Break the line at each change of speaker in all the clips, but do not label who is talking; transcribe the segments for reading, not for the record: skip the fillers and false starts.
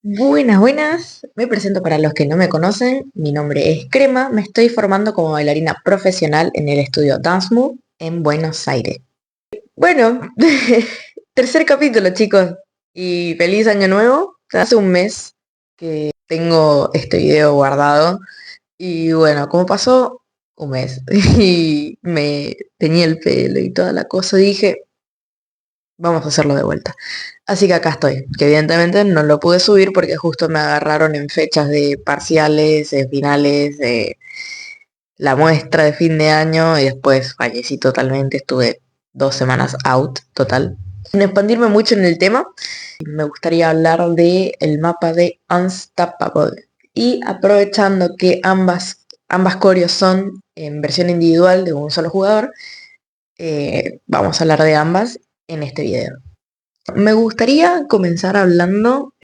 Buenas, buenas. Me presento para los que no me conocen. Mi nombre es Crema. Me estoy formando como bailarina profesional en el estudio Dance Move en Buenos Aires. Bueno, tercer capítulo, chicos. Y feliz año nuevo. Hace un mes que tengo este video guardado. Y bueno, como pasó un mes y me tenía el pelo y toda la cosa, dije, vamos a hacerlo de vuelta. Así que acá estoy, que evidentemente no lo pude subir porque justo me agarraron en fechas de parciales, de finales, de la muestra de fin de año y después fallecí totalmente, estuve 2 semanas out total. Sin expandirme mucho en el tema, me gustaría hablar de el mapa de Unstoppable. Y aprovechando que ambas coreos son en versión individual de un solo jugador, vamos a hablar de ambas en este video. Me gustaría comenzar hablando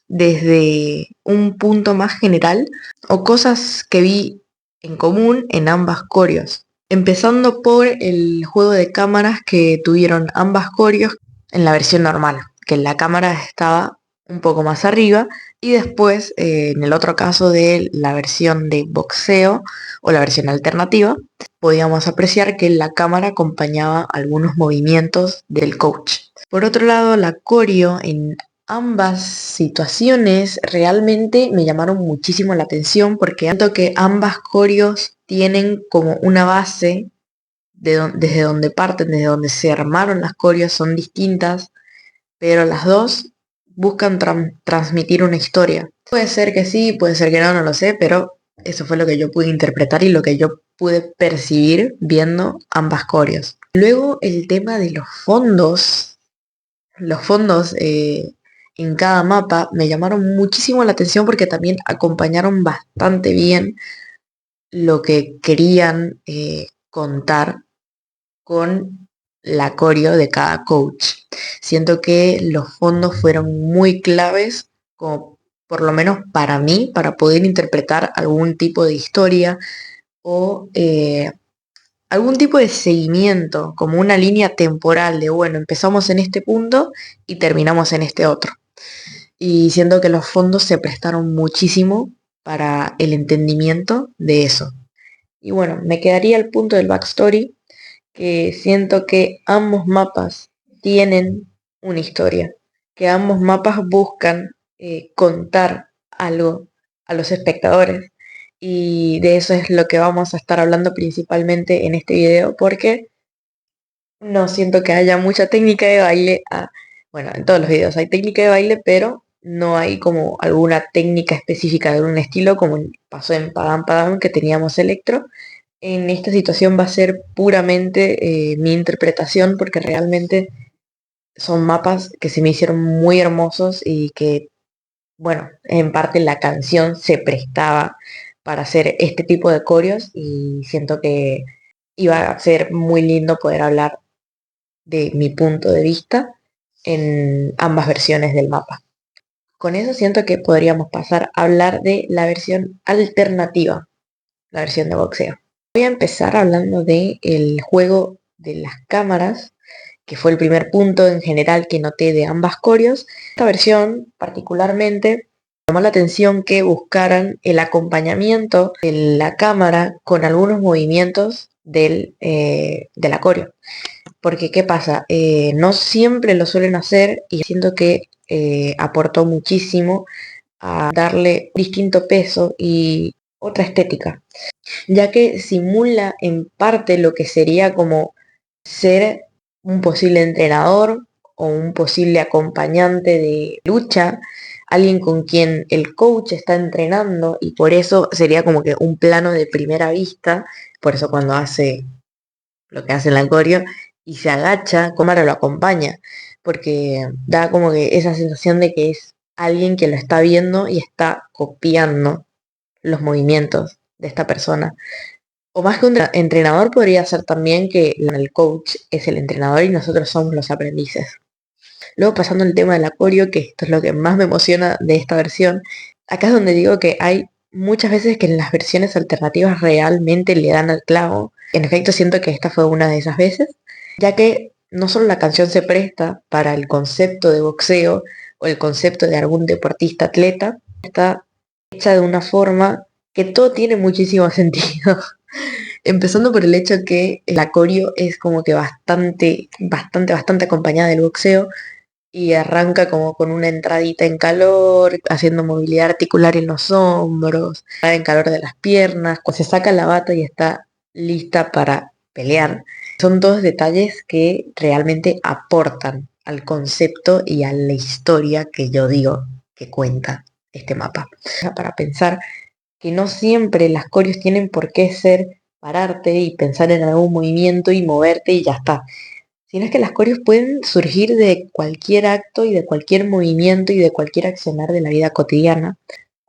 desde un punto más general o cosas que vi en común en ambas coreos. Empezando por el juego de cámaras que tuvieron ambas coreos en la versión normal, que la cámara estaba un poco más arriba y después en el otro caso de la versión de boxeo o la versión alternativa, podíamos apreciar que la cámara acompañaba algunos movimientos del coach. Por otro lado, la coreo en ambas situaciones realmente me llamaron muchísimo la atención porque siento que ambas coreos tienen como una base desde donde parten, desde donde se armaron las coreos son distintas, pero las dos buscan transmitir una historia. Puede ser que sí, puede ser que no, no lo sé, pero eso fue lo que yo pude interpretar y lo que yo pude percibir viendo ambas coreos. Luego el tema de los fondos en cada mapa me llamaron muchísimo la atención porque también acompañaron bastante bien lo que querían contar con la coreo de cada coach. Siento que los fondos fueron muy claves, como por lo menos para mí, para poder interpretar algún tipo de historia o algún tipo de seguimiento, como una línea temporal de, bueno, empezamos en este punto y terminamos en este otro. Y siento que los fondos se prestaron muchísimo para el entendimiento de eso. Y bueno, me quedaría el punto del backstory, que siento que ambos mapas tienen una historia, que ambos mapas buscan contar algo a los espectadores. Y de eso es lo que vamos a estar hablando principalmente en este video, porque no siento que haya mucha técnica de baile. Bueno, en todos los videos hay técnica de baile, pero no hay como alguna técnica específica de un estilo, como pasó en Padam Padam, que teníamos electro. En esta situación va a ser puramente mi interpretación, porque realmente son mapas que se me hicieron muy hermosos y que, bueno, en parte la canción se prestaba para hacer este tipo de coreos y siento que iba a ser muy lindo poder hablar de mi punto de vista en ambas versiones del mapa. Con eso siento que podríamos pasar a hablar de la versión alternativa, la versión de boxeo. Voy a empezar hablando del juego de las cámaras, que fue el primer punto en general que noté de ambas coreos. Esta versión particularmente llamó la atención que buscaran el acompañamiento de la cámara con algunos movimientos de la coreo. Porque, ¿qué pasa? No siempre lo suelen hacer y siento que aportó muchísimo a darle distinto peso y otra estética, ya que simula en parte lo que sería como ser un posible entrenador o un posible acompañante de lucha, alguien con quien el coach está entrenando y por eso sería como que un plano de primera vista, por eso cuando hace lo que hace en la coreo y se agacha, cámara lo acompaña, porque da como que esa sensación de que es alguien que lo está viendo y está copiando los movimientos de esta persona. O más que un entrenador podría ser también que el coach es el entrenador y nosotros somos los aprendices. Luego pasando al tema del acorio, que esto es lo que más me emociona de esta versión, acá es donde digo que hay muchas veces que en las versiones alternativas realmente le dan al clavo. En efecto siento que esta fue una de esas veces, ya que no solo la canción se presta para el concepto de boxeo o el concepto de algún deportista atleta, está hecha de una forma que todo tiene muchísimo sentido. Empezando por el hecho que la coreo es como que bastante acompañada del boxeo y arranca como con una entradita en calor, haciendo movilidad articular en los hombros, en calor de las piernas, cuando se saca la bata y está lista para pelear. Son todos detalles que realmente aportan al concepto y a la historia que yo digo que cuenta este mapa. Para pensar que no siempre las coreos tienen por qué ser pararte y pensar en algún movimiento y moverte y ya está, sino es que las coreos pueden surgir de cualquier acto y de cualquier movimiento y de cualquier accionar de la vida cotidiana.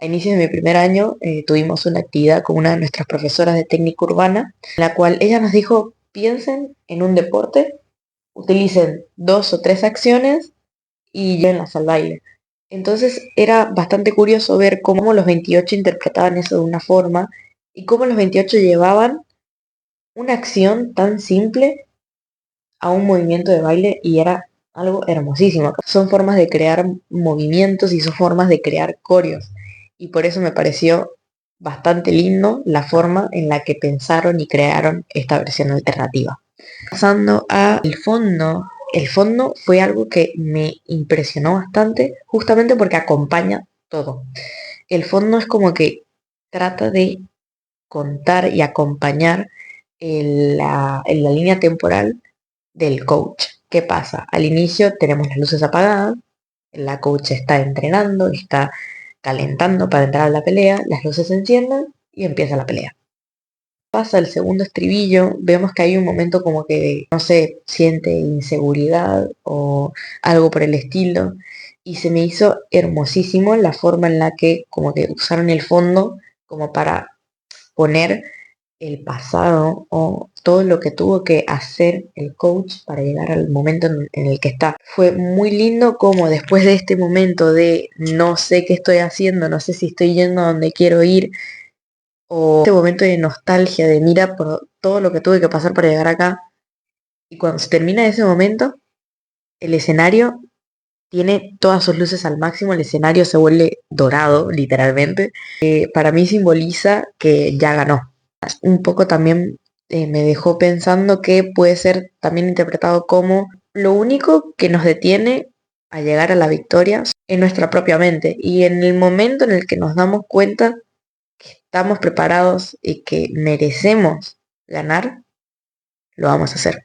A inicios de mi primer año tuvimos una actividad con una de nuestras profesoras de técnica urbana, en la cual ella nos dijo, piensen en un deporte, utilicen 2 o 3 acciones y llévenlas al baile. Entonces era bastante curioso ver cómo los 28 interpretaban eso de una forma y cómo los 28 llevaban una acción tan simple a un movimiento de baile y era algo hermosísimo. Son formas de crear movimientos y son formas de crear coreos. Y por eso me pareció bastante lindo la forma en la que pensaron y crearon esta versión alternativa. Pasando al fondo, el fondo fue algo que me impresionó bastante justamente porque acompaña todo. El fondo es como que trata de contar y acompañar en la línea temporal del coach. ¿Qué pasa? Al inicio tenemos las luces apagadas, la coach está entrenando, está calentando para entrar a la pelea, las luces se encienden y empieza la pelea. Pasa el segundo estribillo, vemos que hay un momento como que, no sé, siente inseguridad o algo por el estilo, y se me hizo hermosísimo la forma en la que como que usaron el fondo como para poner el pasado o todo lo que tuvo que hacer el coach para llegar al momento en el que está. Fue muy lindo como después de este momento de no sé qué estoy haciendo, no sé si estoy yendo a donde quiero ir, o este momento de nostalgia, de mira por todo lo que tuve que pasar para llegar acá, y cuando se termina ese momento, el escenario tiene todas sus luces al máximo, el escenario se vuelve dorado, literalmente. Para mí simboliza que ya ganó. Un poco también me dejó pensando que puede ser también interpretado como lo único que nos detiene a llegar a la victoria en nuestra propia mente. Y en el momento en el que nos damos cuenta que estamos preparados y que merecemos ganar, lo vamos a hacer.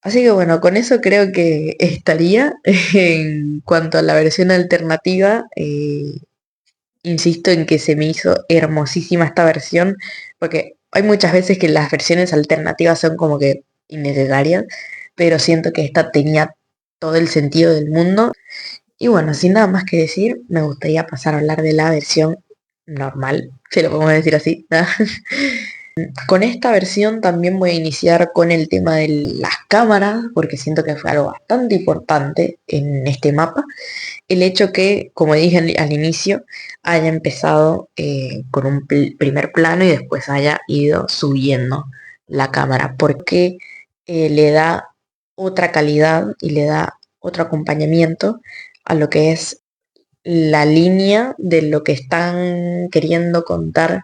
Así que bueno, con eso creo que estaría en cuanto a la versión alternativa. Insisto en que se me hizo hermosísima esta versión, porque hay muchas veces que las versiones alternativas son como que innecesarias, pero siento que esta tenía todo el sentido del mundo. Y bueno, sin nada más que decir, me gustaría pasar a hablar de la versión normal, si lo podemos decir así. Con esta versión también voy a iniciar con el tema de las cámaras, porque siento que fue algo bastante importante en este mapa. El hecho que, como dije al inicio, haya empezado con un primer plano y después haya ido subiendo la cámara, porque le da otra calidad y le da otro acompañamiento a lo que es la línea de lo que están queriendo contar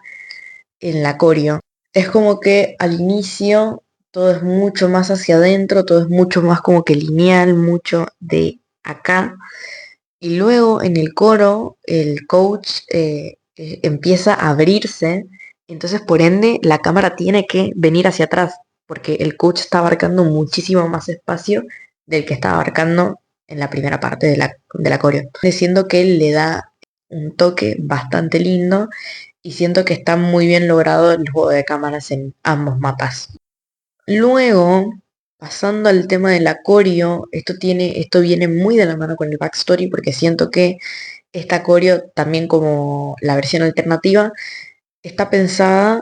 en la coreo. Es como que al inicio todo es mucho más hacia adentro, todo es mucho más como que lineal, mucho de acá. Y luego en el coro el coach empieza a abrirse, entonces por ende la cámara tiene que venir hacia atrás, porque el coach está abarcando muchísimo más espacio del que está abarcando en la primera parte de la coreo. Diciendo que él le da un toque bastante lindo y siento que está muy bien logrado el juego de cámaras en ambos mapas. Luego, pasando al tema del acorio, esto viene muy de la mano con el backstory porque siento que esta acorio, también como la versión alternativa, está pensada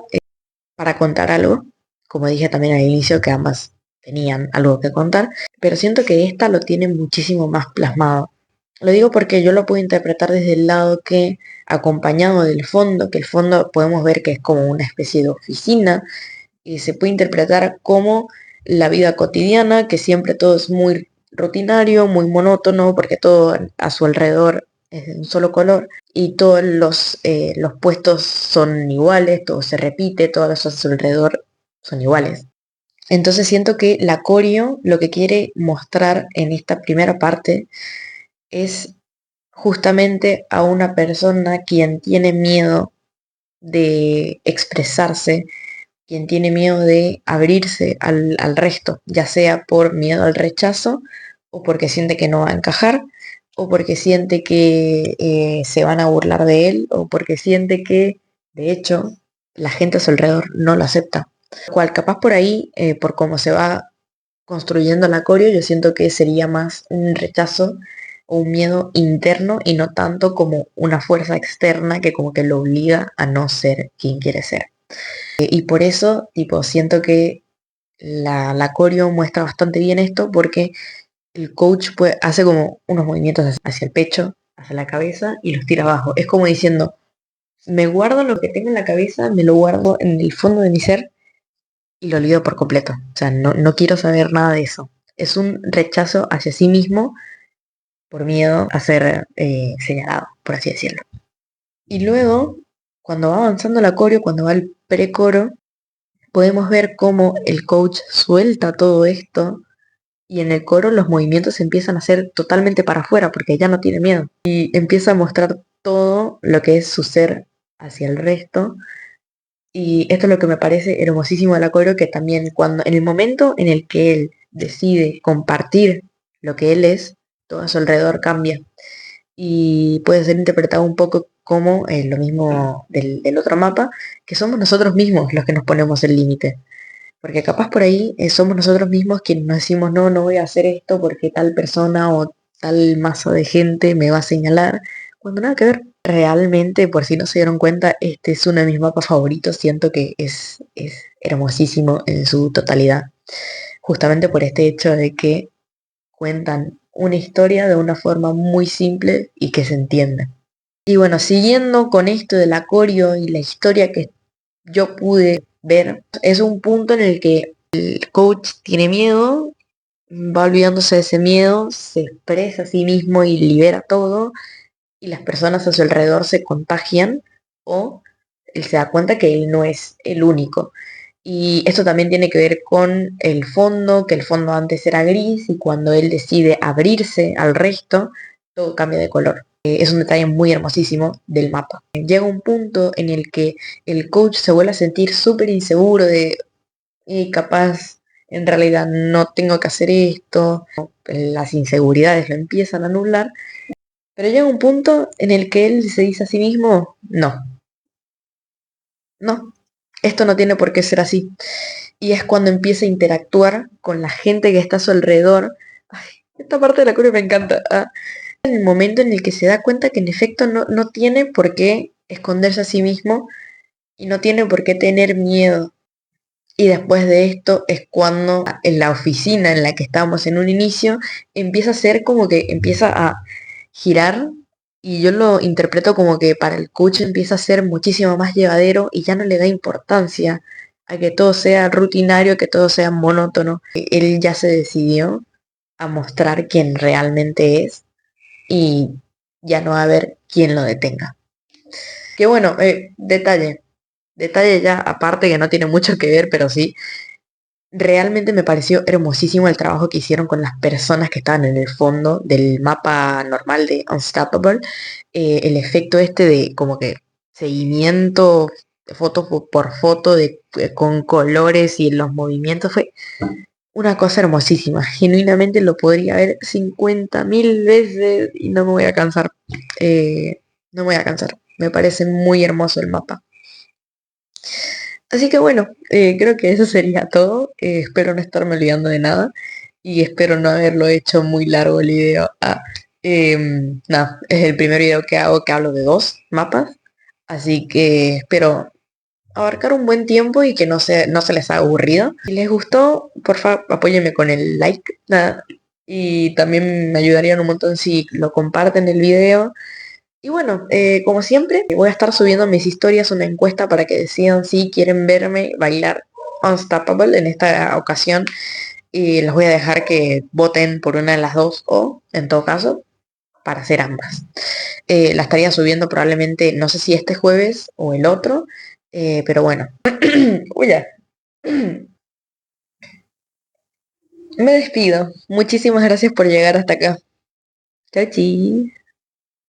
para contar algo. Como dije también al inicio, que ambas tenían algo que contar, pero siento que esta lo tiene muchísimo más plasmado. Lo digo porque yo lo puedo interpretar desde el lado que, acompañado del fondo, que el fondo podemos ver que es como una especie de oficina, se puede interpretar como la vida cotidiana, que siempre todo es muy rutinario, muy monótono, porque todo a su alrededor es de un solo color y todos los puestos son iguales, todo se repite, todas las cosas a su alrededor son iguales. Entonces siento que la coreo lo que quiere mostrar en esta primera parte es justamente a una persona quien tiene miedo de expresarse, quien tiene miedo de abrirse al resto, ya sea por miedo al rechazo o porque siente que no va a encajar o porque siente que se van a burlar de él o porque siente que de hecho la gente a su alrededor no lo acepta. Cual capaz por ahí, por cómo se va construyendo la coreo, yo siento que sería más un rechazo o un miedo interno y no tanto como una fuerza externa que como que lo obliga a no ser quien quiere ser. Y por eso, tipo, siento que la coreo muestra bastante bien esto porque el coach hace como unos movimientos hacia el pecho, hacia la cabeza y los tira abajo. Es como diciendo, me guardo lo que tengo en la cabeza, me lo guardo en el fondo de mi ser y lo olvido por completo. O sea, no quiero saber nada de eso. Es un rechazo hacia sí mismo por miedo a ser señalado, por así decirlo. Y luego, cuando va avanzando la coreo, cuando va el precoro, podemos ver cómo el coach suelta todo esto y en el coro los movimientos empiezan a ser totalmente para afuera porque ya no tiene miedo y empieza a mostrar todo lo que es su ser hacia el resto. Y esto es lo que me parece hermosísimo de la coro, que también cuando en el momento en el que él decide compartir lo que él es, todo a su alrededor cambia y puede ser interpretado un poco como lo mismo del otro mapa, que somos nosotros mismos los que nos ponemos el límite. Porque capaz por ahí somos nosotros mismos quienes nos decimos, no voy a hacer esto porque tal persona o tal masa de gente me va a señalar. Cuando nada que ver. Realmente, por si no se dieron cuenta, este es uno de mis mapas favoritos. Siento que es hermosísimo en su totalidad. Justamente por este hecho de que cuentan una historia de una forma muy simple y que se entiende. Y bueno, siguiendo con esto de la coreo y la historia que yo pude ver, es un punto en el que el coach tiene miedo, va olvidándose de ese miedo, se expresa a sí mismo y libera todo, y las personas a su alrededor se contagian o él se da cuenta que él no es el único. Y esto también tiene que ver con el fondo, que el fondo antes era gris y cuando él decide abrirse al resto, todo cambia de color. Es un detalle muy hermosísimo del mapa. Llega un punto en el que el coach se vuelve a sentir súper inseguro de, capaz, en realidad no tengo que hacer esto. Las inseguridades lo empiezan a anular. Pero llega un punto en el que él se dice a sí mismo, no, esto no tiene por qué ser así. Y es cuando empieza a interactuar con la gente que está a su alrededor. Ay, esta parte de la curva me encanta. En el momento en el que se da cuenta que en efecto no tiene por qué esconderse a sí mismo y no tiene por qué tener miedo. Y después de esto es cuando en la oficina en la que estábamos en un inicio empieza a ser como que empieza a girar y yo lo interpreto como que para el coach empieza a ser muchísimo más llevadero y ya no le da importancia a que todo sea rutinario, que todo sea monótono. Él ya se decidió a mostrar quién realmente es y ya no va a haber quien lo detenga. Que bueno, detalle ya aparte que no tiene mucho que ver, pero sí, realmente me pareció hermosísimo el trabajo que hicieron con las personas que estaban en el fondo del mapa normal de Unstoppable. El efecto este de como que seguimiento, foto por foto, con colores y los movimientos, fue una cosa hermosísima. Genuinamente lo podría ver 50.000 veces y no me voy a cansar. No me voy a cansar. Me parece muy hermoso el mapa. Así que bueno, creo que eso sería todo. Espero no estarme olvidando de nada y espero no haberlo hecho muy largo el video. Nada, es el primer video que hago que hablo de dos mapas, así que espero abarcar un buen tiempo y que no se les haga aburrido. Si les gustó, por favor, apóyenme con el like. Nada, y también me ayudarían un montón si lo comparten el video. Y bueno, como siempre, voy a estar subiendo a mis historias una encuesta para que decidan si quieren verme bailar Unstoppable en esta ocasión y los voy a dejar que voten por una de las dos o, en todo caso, para hacer ambas. La estaría subiendo probablemente, no sé si este jueves o el otro, pero bueno. Uy, ya. Me despido. Muchísimas gracias por llegar hasta acá. Chau, chi.